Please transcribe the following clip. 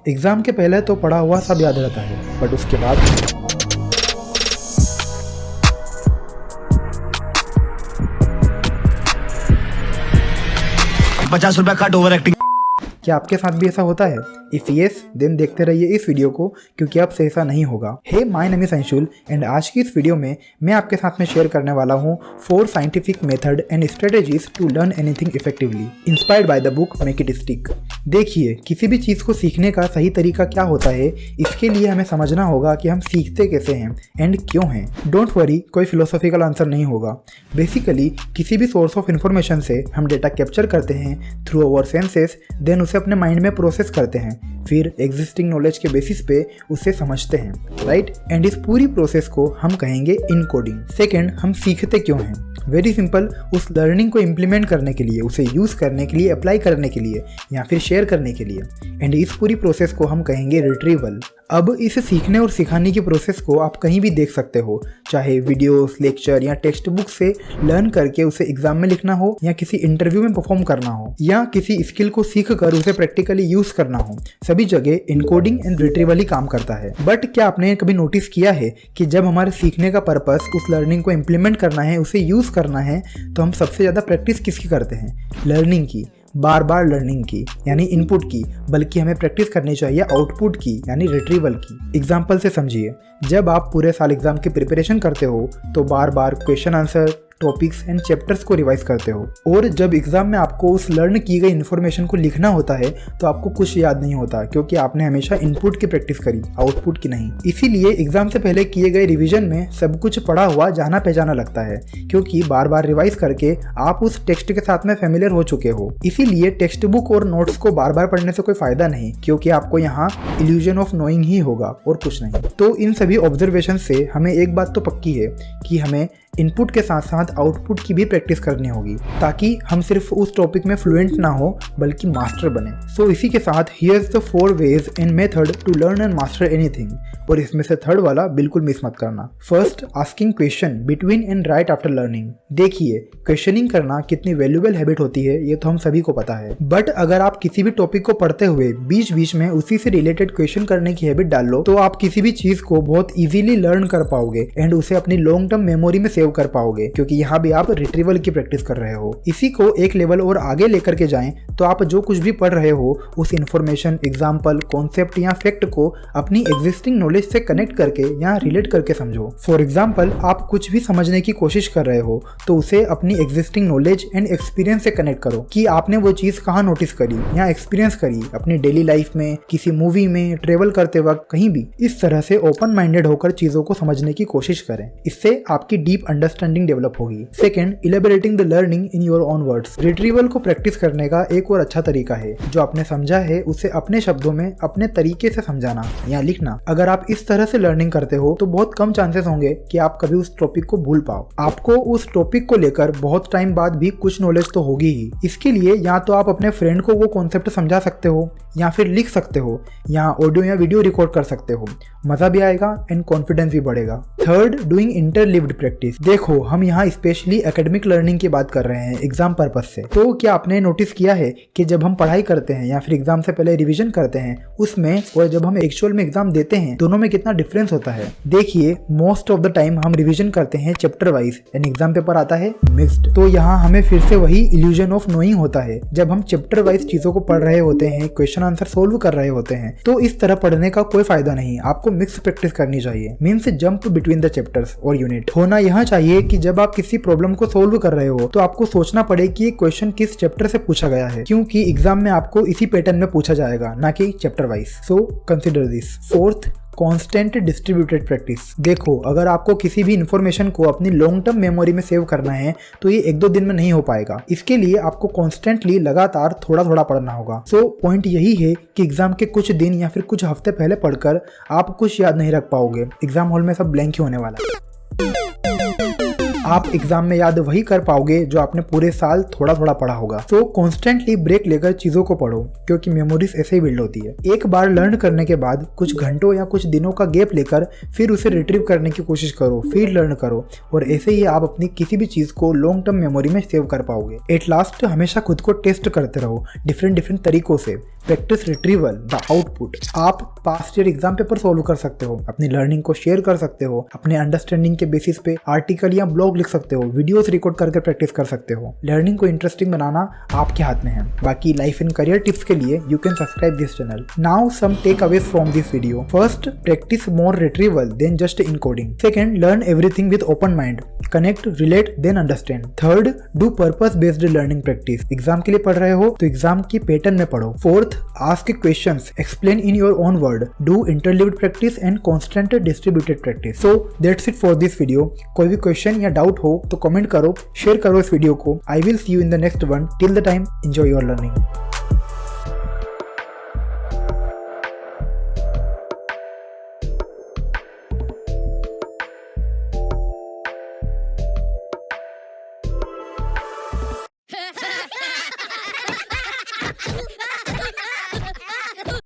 Exam के पहले तो पढ़ा हुआ सब याद रहता है, बट उसके बाद 50 रुपया कट ओवर एक्टिंग। क्या आपके साथ भी ऐसा होता है? इफ यस, देन देखते रहिए इस वीडियो को, क्योंकि अब से ऐसा नहीं होगा। Hey, my name is Anshul and आज की इस वीडियो में मैं आपके साथ में शेयर करने वाला हूँ 4 scientific method and strategies to learn anything effectively, inspired by the book make it stick. देखिए, किसी भी चीज़ को सीखने का सही तरीका क्या होता है, इसके लिए हमें समझना होगा कि हम सीखते कैसे हैं एंड क्यों हैं। डोंट वरी, कोई फिलोसॉफिकल आंसर नहीं होगा। बेसिकली किसी भी सोर्स ऑफ इन्फॉर्मेशन से हम डेटा कैप्चर करते हैं थ्रू आवर सेंसेस, देन उसे अपने माइंड में प्रोसेस करते हैं, फिर एग्जिस्टिंग नॉलेज के बेसिस पे उसे समझते हैं, राइट। एंड इस पूरी प्रोसेस को हम कहेंगे इनकोडिंग। सेकेंड, हम सीखते क्यों हैं? वेरी सिंपल, उस लर्निंग को इम्प्लीमेंट करने के लिए, उसे यूज़ करने के लिए, अप्लाई करने के लिए या फिर शेयर करने के लिए। एंड इस पूरी प्रोसेस को हम कहेंगे रिट्रीवल। अब इस सीखने और सिखाने की प्रोसेस को आप कहीं भी देख सकते हो, चाहे वीडियोस, लेक्चर या टेक्स्ट बुक से लर्न करके उसे एग्जाम में लिखना हो, या किसी इंटरव्यू में परफॉर्म करना हो, या किसी स्किल को सीख कर उसे प्रैक्टिकली यूज करना हो, सभी जगह इनकोडिंग एंड रिट्रीवल ही काम करता है। बट क्या आपने कभी नोटिस किया है कि जब हमारे सीखने का पर्पस उस लर्निंग को इम्प्लीमेंट करना है, उसे यूज करना है, तो हम सबसे ज़्यादा प्रैक्टिस किसकी करते हैं? लर्निंग की, बार बार लर्निंग की यानी इनपुट की, बल्कि हमें प्रैक्टिस करनी चाहिए आउटपुट की यानी रिट्रीवल की। एग्जाम्पल से समझिए, जब आप पूरे साल एग्जाम की प्रिपरेशन करते हो तो बार बार question answer, topics and chapters को रिवाइज करते हो, और जब एग्जाम में आपको उस लर्न की गई इन्फॉर्मेशन को लिखना होता है तो आपको कुछ याद नहीं होता, क्योंकि आपने हमेशा इनपुट की प्रैक्टिस करी, आउटपुट की नहीं। इसीलिए एग्जाम से पहले किए गए रिवीजन में सब कुछ पढ़ा हुआ जाना पहचाना लगता है, क्योंकि बार बार रिवाइज करके आप उस टेक्स्ट के साथ में फेमिलियर हो चुके हो। इसीलिए टेक्स्ट बुक और नोट्स को बार बार पढ़ने से कोई फायदा नहीं, क्योंकि आपको यहाँ इल्यूजन ऑफ नोइंग ही होगा और कुछ नहीं। तो इन सभी ऑब्जर्वेशन से हमें एक बात तो पक्की है कि हमें इनपुट के साथ साथ आउटपुट की भी प्रैक्टिस करनी होगी, ताकि हम सिर्फ उस टॉपिक में फ्लुएंट ना हो बल्कि मास्टर बने। सो इसी के साथ here's the 4 ways and method to learn and master anything, और इसमें से थर्ड वाला बिल्कुल मिस मत करना। First, asking question between and right after learning. देखिए, क्वेश्चनिंग करना कितनी वैल्यूएबल हैबिट होती है ये तो हम सभी को पता है, बट अगर आप किसी भी टॉपिक को पढ़ते हुए बीच बीच में उसी से रिलेटेड क्वेश्चन करने की हैबिट डाल लो, तो आप किसी भी चीज को बहुत इजीली लर्न कर पाओगे एंड उसे अपनी लॉन्ग टर्म मेमोरी में सेव कर पाओगे, क्योंकि यहाँ भी आप रिट्रीवल की प्रैक्टिस कर रहे हो। इसी को एक लेवल और आगे लेकर के जाएं तो आप जो कुछ भी पढ़ रहे हो उस इन्फॉर्मेशन, एग्जाम्पल, कॉन्सेप्ट या फैक्ट को अपनी एग्जिस्टिंग नॉलेज से कनेक्ट करके या रिलेट करके समझो। फॉर एग्जाम्पल, आप कुछ भी समझने की कोशिश कर रहे हो तो उसे अपनी एग्जिस्टिंग नॉलेज एंड एक्सपीरियंस से कनेक्ट करो कि आपने वो चीज कहाँ नोटिस करी या एक्सपीरियंस करी अपनी डेली लाइफ में, किसी मूवी में, ट्रेवल करते वक्त, कहीं भी। इस तरह से ओपन माइंडेड होकर चीजों को समझने की कोशिश करें, इससे आपकी डीप अंडरस्टैंडिंग डेवलप होगी। Second, elaborating the learning in your own words. Retrieval को प्रैक्टिस करने का एक और अच्छा तरीका है, जो आपने समझा है उसे अपने शब्दों में अपने तरीके से समझाना या लिखना। अगर आप इस तरह से लर्निंग करते हो तो बहुत कम चांसेस होंगे कि आप कभी उस टॉपिक को भूल पाओ। आपको उस टॉपिक को लेकर बहुत टाइम बाद भी कुछ नॉलेज तो होगी ही। इसके लिए या तो आप अपने फ्रेंड को वो कॉन्सेप्ट समझा सकते हो, या फिर लिख सकते हो, या ऑडियो या वीडियो रिकॉर्ड कर सकते हो। मजा भी आएगा एंड कॉन्फिडेंस भी बढ़ेगा। Third, doing interleaved practice. देखो, हम यहाँ स्पेशली एकेडमिक लर्निंग की बात कर रहे हैं एग्जाम पर्पस से। तो क्या आपने नोटिस किया है कि जब हम पढ़ाई करते हैं या फिर एग्जाम से पहले रिवीजन करते हैं उसमें, और जब हम एक्चुअल में एग्जाम देते हैं, दोनों में कितना डिफरेंस होता है? देखिए, मोस्ट ऑफ द टाइम हम रिवीजन करते हैं chapter wise and exam paper आता है मिक्स्ड। तो यहाँ हमें फिर से वही इल्यूजन ऑफ नोइंग होता है। जब हम चैप्टर वाइज चीजों को पढ़ रहे होते हैं, क्वेश्चन आंसर सोल्व कर रहे होते हैं, तो इस तरह पढ़ने का कोई फायदा नहीं। आपको मिक्स प्रैक्टिस करनी चाहिए, means jump between the chapters और यूनिट। होना यहाँ चाहिए कि जब आप किसी प्रॉब्लम को सोल्व कर रहे हो तो आपको सोचना पड़े कि ये क्वेश्चन किस चैप्टर से पूछा गया है, क्योंकि एग्जाम में आपको इसी पैटर्न में पूछा जाएगा, ना कि chapter wise. So consider this. Fourth, constant distributed practice. देखो, अगर आपको किसी भी इंफॉर्मेशन को अपनी लॉन्ग टर्म मेमोरी में सेव करना है तो ये 1-2 दिन में नहीं हो पाएगा। इसके लिए आपको कॉन्स्टेंटली लगातार थोड़ा थोड़ा पढ़ना होगा। सो पॉइंट यही है कि एग्जाम के कुछ दिन या फिर कुछ हफ्ते पहले पढ़कर आप कुछ याद नहीं रख पाओगे। एग्जाम हॉल में सब ब्लैंक ही होने वाला है। आप एग्जाम में याद वही कर पाओगे जो आपने पूरे साल थोड़ा थोड़ा पढ़ा होगा। तो कॉन्स्टेंटली ब्रेक लेकर चीजों को पढ़ो, क्योंकि मेमोरीज ऐसे ही बिल्ड होती है। एक बार लर्न करने के बाद कुछ घंटों या कुछ दिनों का गैप लेकर फिर उसे रिट्रीव करने की कोशिश करो, फिर लर्न करो, और ऐसे ही आप अपनी किसी भी चीज को लॉन्ग टर्म मेमोरी में सेव कर पाओगे। एट लास्ट हमेशा खुद को टेस्ट करते रहो डिफरेंट तरीकों से। Practice retrieval the output. आप past year exam paper solve कर सकते हो, अपनी लर्निंग को शेयर कर सकते हो, अपने अंडरस्टैंडिंग के बेसिस पे आर्टिकल या ब्लॉग लिख सकते हो, वीडियोस रिकॉर्ड करके प्रैक्टिस कर सकते हो। लर्निंग को इंटरेस्टिंग बनाना आपके हाथ में है। बाकी लाइफ एंड करियर टिप्स के लिए you can subscribe this channel. Now some takeaways from this video. First, practice more retrieval than just encoding. Second, learn everything with open mind, connect, relate, then understand. Third, do purpose based learning practice. Exam के लिए पढ़ रहे हो तो exam की pattern में पढ़ो। Fourth, ask questions, explain in your own word, do interleaved practice and constant distributed practice. So that's it for this video. कोई भी क्वेश्चन या डाउट हो तो कमेंट करो, शेयर करो इस वीडियो को। I will see you in the next one. Till the time, enjoy your learning.